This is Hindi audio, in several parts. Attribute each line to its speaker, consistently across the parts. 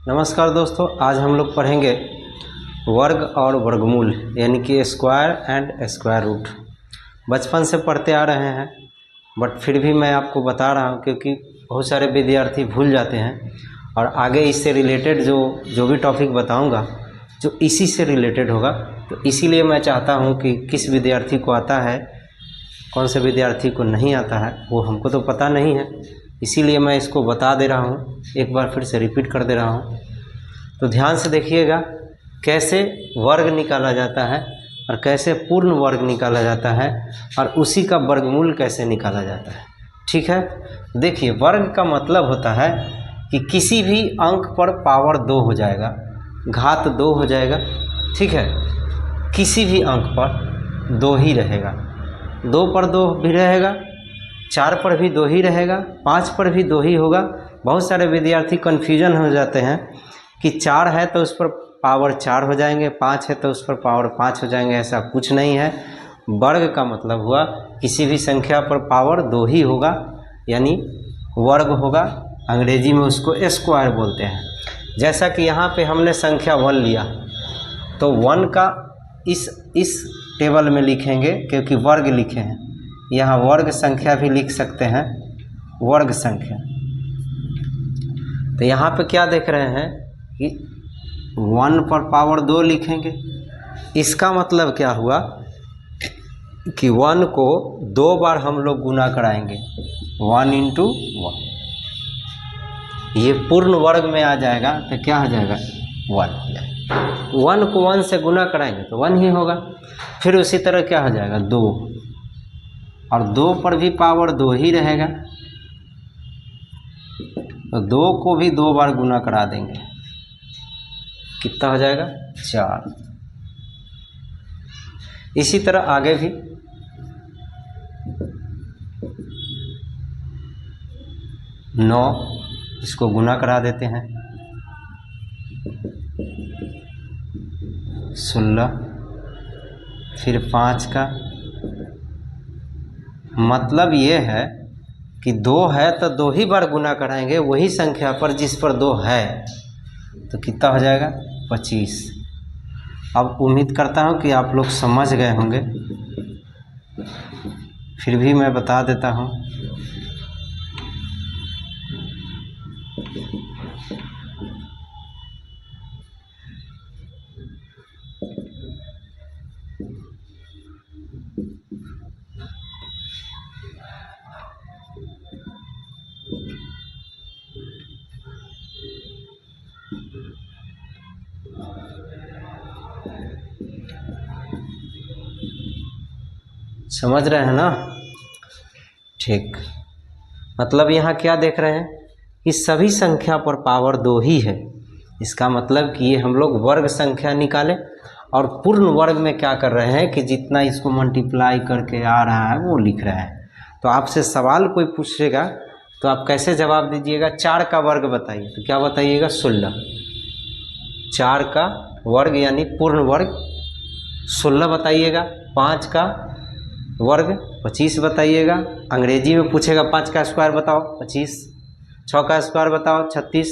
Speaker 1: नमस्कार दोस्तों, आज हम लोग पढ़ेंगे वर्ग और वर्गमूल यानी कि स्क्वायर एंड स्क्वायर रूट। बचपन से पढ़ते आ रहे हैं बट फिर भी मैं आपको बता रहा हूं क्योंकि बहुत सारे विद्यार्थी भूल जाते हैं और आगे इससे रिलेटेड जो भी टॉपिक बताऊंगा जो इसी से रिलेटेड होगा, तो इसीलिए मैं चाहता हूं कि किस विद्यार्थी को आता है, कौन से विद्यार्थी को नहीं आता है वो हमको तो पता नहीं है, इसीलिए मैं इसको बता दे रहा हूँ, एक बार फिर से रिपीट कर दे रहा हूँ। तो ध्यान से देखिएगा कैसे वर्ग निकाला जाता है और कैसे पूर्ण वर्ग निकाला जाता है और उसी का वर्गमूल कैसे निकाला जाता है। ठीक है, देखिए वर्ग का मतलब होता है कि किसी भी अंक पर पावर 2 हो जाएगा, घात 2 हो जाएगा। ठीक है, किसी भी अंक पर 2 ही रहेगा, 2 पर 2 भी रहेगा, 4 पर भी 2 ही रहेगा, 5 पर भी 2 ही होगा। बहुत सारे विद्यार्थी कन्फ्यूजन हो जाते हैं कि 4 है तो उस पर पावर 4 हो जाएंगे, 5 है तो उस पर पावर 5 हो जाएंगे। ऐसा कुछ नहीं है। वर्ग का मतलब हुआ किसी भी संख्या पर पावर 2 ही होगा, यानी वर्ग होगा। अंग्रेजी में उसको स्क्वायर बोलते हैं। जैसा कि यहाँ पे हमने संख्या 1 लिया तो 1 का इस टेबल में लिखेंगे क्योंकि वर्ग लिखे हैं, यहाँ वर्ग संख्या भी लिख सकते हैं, वर्ग संख्या। तो यहाँ पे क्या देख रहे हैं कि 1 पर पावर 2 लिखेंगे। इसका मतलब क्या हुआ कि 1 को 2 बार हम लोग गुना कराएंगे, 1 × 1। ये पूर्ण वर्ग में आ जाएगा तो क्या हो जाएगा, 1 हो जाएगा। 1 को 1 से गुना कराएंगे तो 1 ही होगा। फिर उसी तरह क्या हो जाएगा, 2, और 2 पर भी पावर 2 ही रहेगा तो 2 को भी 2 बार गुना करा देंगे, कितना हो जाएगा, 4। इसी तरह आगे भी 9, इसको गुना करा देते हैं, 16, फिर 5 का मतलब ये है कि 2 है तो 2 ही बार गुना कराएंगे वही संख्या पर जिस पर 2 है, तो कितना हो जाएगा, 25। अब उम्मीद करता हूँ कि आप लोग समझ गए होंगे, फिर भी मैं बता देता हूँ। समझ रहे हैं ना? ठीक, मतलब यहाँ क्या देख रहे हैं कि सभी संख्या पर पावर 2 ही है। इसका मतलब कि ये हम लोग वर्ग संख्या निकालें और पूर्ण वर्ग में क्या कर रहे हैं कि जितना इसको मल्टीप्लाई करके आ रहा है वो लिख रहे हैं। तो आपसे सवाल कोई पूछेगा तो आप कैसे जवाब दीजिएगा, 4 का वर्ग बताइए, तो क्या बताइएगा, 16। 4 का वर्ग यानी पूर्ण वर्ग 16 बताइएगा। 5 का वर्ग 25 बताइएगा। अंग्रेजी में पूछेगा 5 का स्क्वायर बताओ, 25। 6 का स्क्वायर बताओ, 36।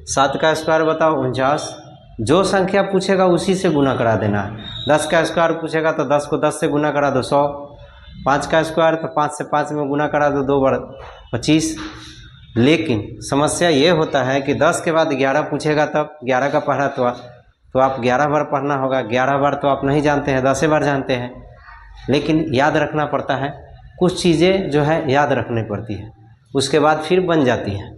Speaker 1: 7 का स्क्वायर बताओ, 49। जो संख्या पूछेगा उसी से गुना करा देना है। 10 का स्क्वायर पूछेगा तो 10 को 10 से गुना करा दो, 100। 5 का स्क्वायर तो 5 से 5 में गुना करा दो, 2 बार 25। लेकिन समस्या ये होता है कि 10 के बाद 11 पूछेगा तब 11 का पढ़ा तो आप 11 बार पढ़ना होगा। 11 बार तो आप नहीं जानते हैं, 10 बार जानते हैं, लेकिन याद रखना पड़ता है। कुछ चीज़ें जो है याद रखनी पड़ती है, उसके बाद फिर बन जाती हैं।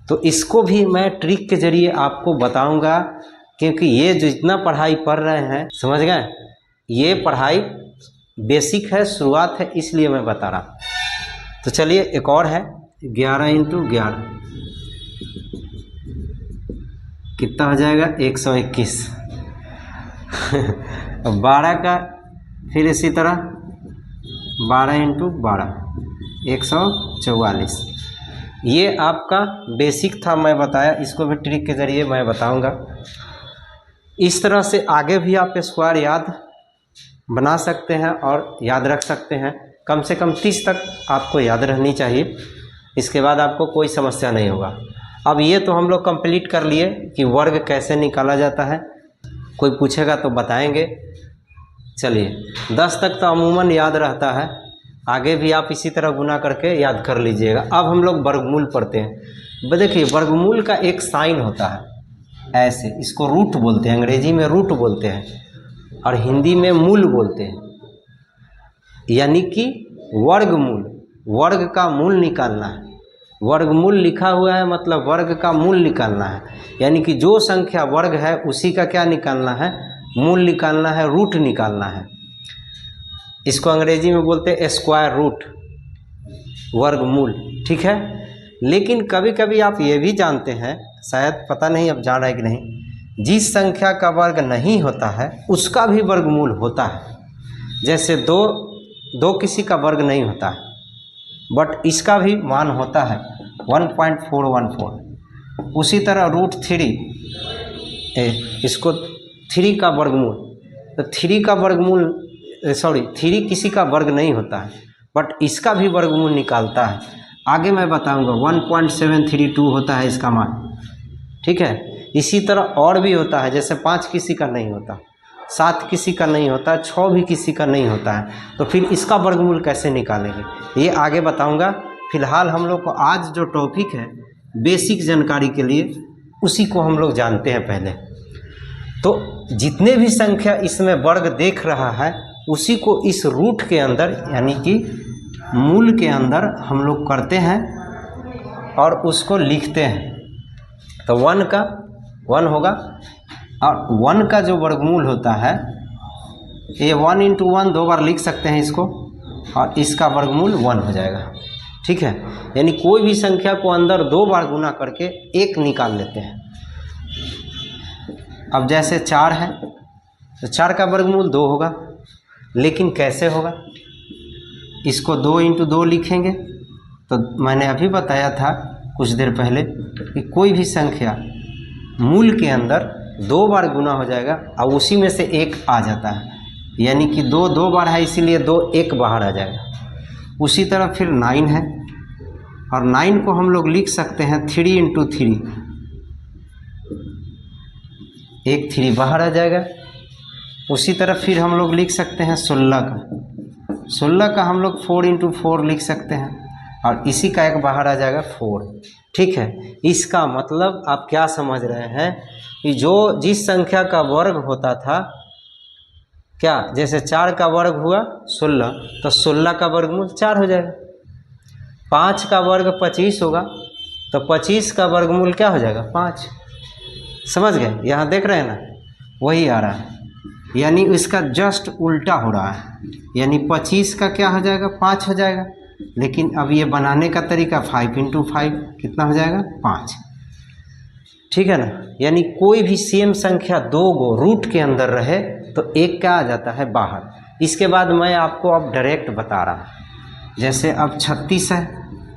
Speaker 1: तो इसको भी मैं ट्रिक के ज़रिए आपको बताऊंगा, क्योंकि ये जो जितना पढ़ाई पढ़ रहे हैं, समझ गए, ये पढ़ाई बेसिक है, शुरुआत है, इसलिए मैं बता रहा हूँ। तो चलिए एक और है, 11 × 11 कितना हो जाएगा, 121। 12 का फिर इसी तरह 12 × 12 144। ये आपका बेसिक था, मैं बताया, इसको भी ट्रिक के ज़रिए मैं बताऊंगा। इस तरह से आगे भी आप स्क्वायर याद बना सकते हैं और याद रख सकते हैं। कम से कम 30 तक आपको याद रहनी चाहिए, इसके बाद आपको कोई समस्या नहीं होगा। अब ये तो हम लोग कंप्लीट कर लिए कि वर्ग कैसे निकाला जाता है। कोई पूछेगा तो बताएंगे। चलिए 10 तक तो अमूमन याद रहता है, आगे भी आप इसी तरह गुना करके याद कर लीजिएगा। अब हम लोग वर्गमूल पढ़ते हैं। देखिए वर्गमूल का एक साइन होता है ऐसे, इसको रूट बोलते हैं, अंग्रेजी में रूट बोलते हैं और हिंदी में मूल बोलते हैं। यानी कि वर्गमूल, वर्ग का मूल निकालना है। वर्गमूल लिखा हुआ है मतलब वर्ग का मूल निकालना है, यानी कि जो संख्या वर्ग है उसी का क्या निकालना है, मूल निकालना है, रूट निकालना है। इसको अंग्रेजी में बोलते हैं स्क्वायर रूट, वर्गमूल, ठीक है। लेकिन कभी कभी आप ये भी जानते हैं, शायद पता नहीं अब जान रहा है कि नहीं, जिस संख्या का वर्ग नहीं होता है उसका भी वर्गमूल होता है। जैसे दो किसी का वर्ग नहीं होता है, बट इसका भी मान होता है 1.414। उसी तरह √3, इसको 3 का वर्गमूल, तो 3 का वर्गमूल 3 किसी का वर्ग नहीं होता है, बट इसका भी वर्गमूल निकालता है। आगे मैं बताऊंगा 1.732 होता है इसका मान, ठीक है। इसी तरह और भी होता है, जैसे 5 किसी का नहीं होता, 7 किसी का नहीं होता, 6 भी किसी का नहीं होता है, तो फिर इसका वर्गमूल कैसे निकालेंगे ये आगे बताऊंगा। फिलहाल हम लोग को आज जो टॉपिक है बेसिक जानकारी के लिए, उसी को हम लोग जानते हैं पहले। तो जितने भी संख्या इसमें वर्ग देख रहा है उसी को इस रूट के अंदर यानी कि मूल के अंदर हम लोग करते हैं और उसको लिखते हैं। तो 1 का 1 होगा, और 1 का जो वर्गमूल होता है ये 1 × 1 2 बार लिख सकते हैं इसको, और इसका वर्गमूल 1 हो जाएगा, ठीक है। यानी कोई भी संख्या को अंदर 2 बार गुना करके 1 निकाल लेते हैं। अब जैसे 4 है तो 4 का वर्गमूल 2 होगा, लेकिन कैसे होगा, इसको 2 × 2 लिखेंगे। तो मैंने अभी बताया था कुछ देर पहले कि कोई भी संख्या मूल के अंदर 2 बार गुना हो जाएगा और उसी में से 1 आ जाता है, यानी कि 2 2 बार है इसीलिए 2 1 बाहर आ जाएगा। उसी तरह फिर 9 है, और 9 को हम लोग लिख सकते हैं 3 × 3, 1 3 बाहर आ जाएगा। उसी तरह फिर हम लोग लिख सकते हैं 16 का हम लोग 4 × 4 लिख सकते हैं, और इसी का 1 बाहर आ जाएगा 4, ठीक है। इसका मतलब आप क्या समझ रहे हैं कि जिस संख्या का वर्ग होता था, क्या जैसे 4 का वर्ग हुआ 16, तो 16 का वर्गमूल 4 हो जाएगा। 5 का वर्ग 25 होगा, तो 25 का वर्गमूल क्या हो जाएगा 5। समझ गए, यहाँ देख रहे हैं ना, वही आ रहा है, यानी इसका जस्ट उल्टा हो रहा है। यानी 25 का क्या हो जाएगा 5 हो जाएगा, लेकिन अब ये बनाने का तरीका 5 × 5 कितना हो जाएगा 5, ठीक है ना। यानी कोई भी सेम संख्या 2 गो रूट के अंदर रहे तो 1 क्या आ जाता है बाहर। इसके बाद मैं आपको अब डायरेक्ट बता रहा हूँ। जैसे अब 36 है,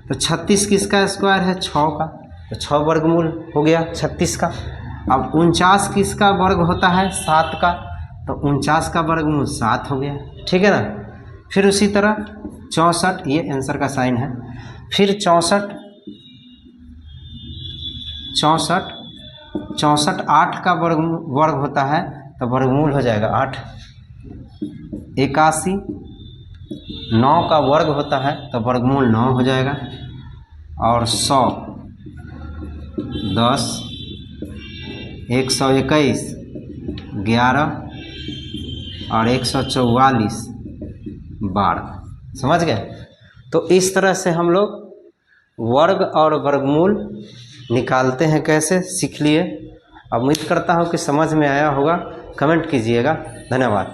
Speaker 1: तो 36 किसका स्क्वायर है 6 का, तो 6 वर्गमूल हो गया 36 का। अब 49 किसका वर्ग होता है 7 का, तो 49 का वर्गमूल 7 हो गया, ठीक है ना। फिर उसी तरह 64, ये आंसर का साइन है। फिर 64 8 का वर्ग होता है, तो वर्गमूल हो जाएगा 8। 81 9 का वर्ग होता है, तो वर्गमूल 9 हो जाएगा। और 100 10 121 11 और 144 12। समझ गए। तो इस तरह से हम लोग वर्ग और वर्गमूल निकालते हैं, कैसे सीख लिए। उम्मीद करता हूँ कि समझ में आया होगा। कमेंट कीजिएगा। धन्यवाद।